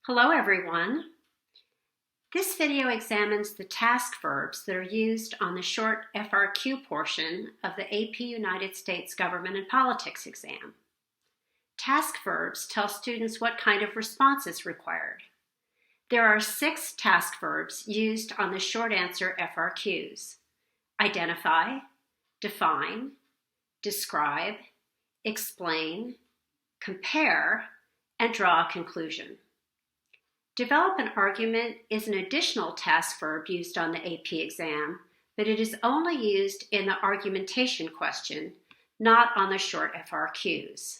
Hello everyone. This video examines the task verbs that are used on the short FRQ portion of the AP United States Government and Politics exam. Task verbs tell students what kind of response is required. There are 6 task verbs used on the short answer FRQs: identify, define, describe, explain, compare, and draw a conclusion. Develop an argument is an additional task verb used on the AP exam, but it is only used in the argumentation question, not on the short FRQs.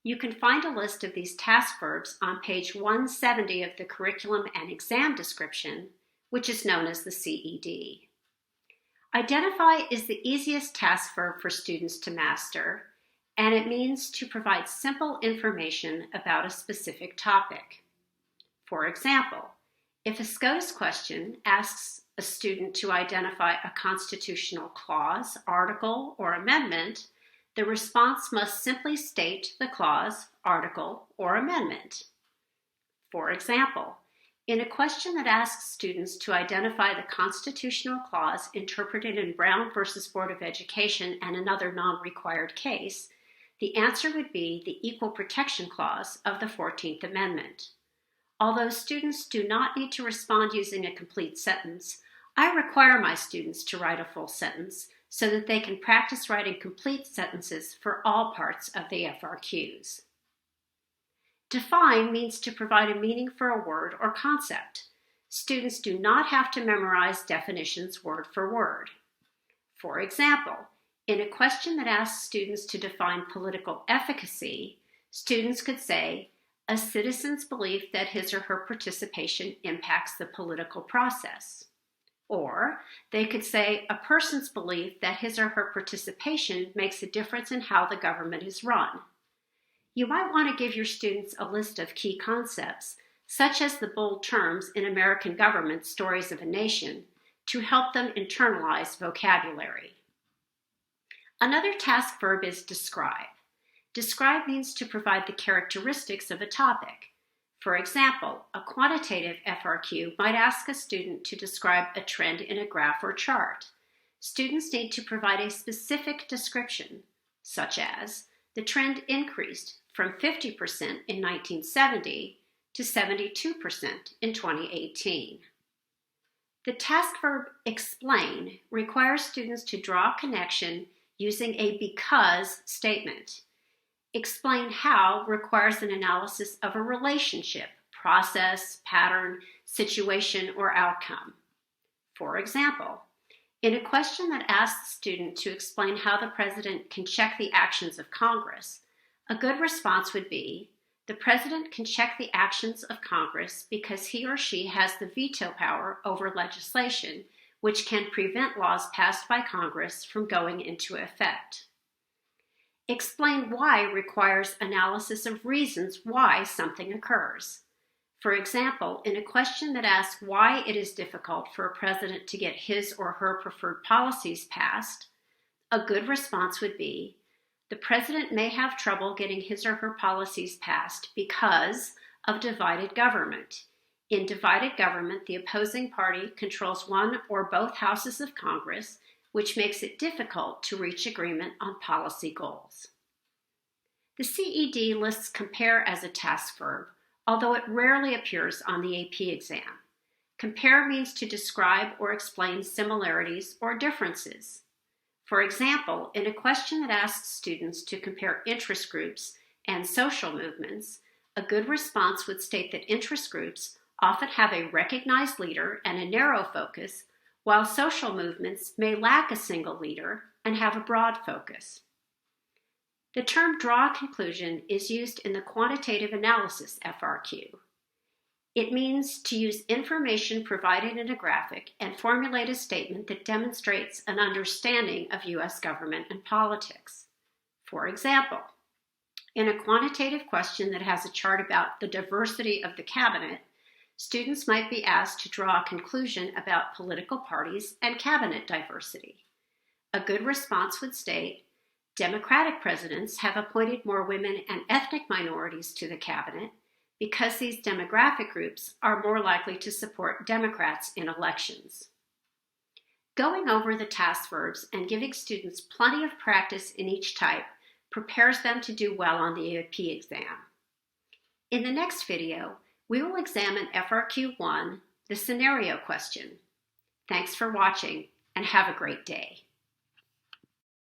You can find a list of these task verbs on page 170 of the curriculum and exam description, which is known as the CED. Identify is the easiest task verb for students to master, and it means to provide simple information about a specific topic. For example, if a SCOTUS question asks a student to identify a constitutional clause, article, or amendment, the response must simply state the clause, article, or amendment. For example, in a question that asks students to identify the constitutional clause interpreted in Brown v. Board of Education and another non-required case, the answer would be the Equal Protection Clause of the 14th Amendment. Although students do not need to respond using a complete sentence, I require my students to write a full sentence so that they can practice writing complete sentences for all parts of the FRQs. Define means to provide a meaning for a word or concept. Students do not have to memorize definitions word for word. For example, in a question that asks students to define political efficacy, students could say, a citizen's belief that his or her participation impacts the political process. Or they could say a person's belief that his or her participation makes a difference in how the government is run. You might want to give your students a list of key concepts, such as the bold terms in American Government Stories of a Nation, to help them internalize vocabulary. Another task verb is describe. Describe means to provide the characteristics of a topic. For example, a quantitative FRQ might ask a student to describe a trend in a graph or chart. Students need to provide a specific description, such as, the trend increased from 50% in 1970 to 72% in 2018. The task verb explain requires students to draw a connection using a because statement. Explain how requires an analysis of a relationship, process, pattern, situation, or outcome. For example, in a question that asks the student to explain how the president can check the actions of Congress, a good response would be, the president can check the actions of Congress because he or she has the veto power over legislation, which can prevent laws passed by Congress from going into effect. Explain why requires analysis of reasons why something occurs. For example, in a question that asks why it is difficult for a president to get his or her preferred policies passed, a good response would be, the president may have trouble getting his or her policies passed because of divided government. In divided government, the opposing party controls one or both houses of Congress, which makes it difficult to reach agreement on policy goals. The CED lists compare as a task verb, although it rarely appears on the AP exam. Compare means to describe or explain similarities or differences. For example, in a question that asks students to compare interest groups and social movements, a good response would state that interest groups often have a recognized leader and a narrow focus, while social movements may lack a single leader and have a broad focus. The term draw a conclusion is used in the quantitative analysis FRQ. It means to use information provided in a graphic and formulate a statement that demonstrates an understanding of U.S. government and politics. For example, in a quantitative question that has a chart about the diversity of the cabinet, students might be asked to draw a conclusion about political parties and cabinet diversity. A good response would state, Democratic presidents have appointed more women and ethnic minorities to the cabinet, because these demographic groups are more likely to support Democrats in elections. Going over the task verbs and giving students plenty of practice in each type prepares them to do well on the AP exam. In the next video, we will examine FRQ 1, the scenario question. Thanks for watching, and have a great day.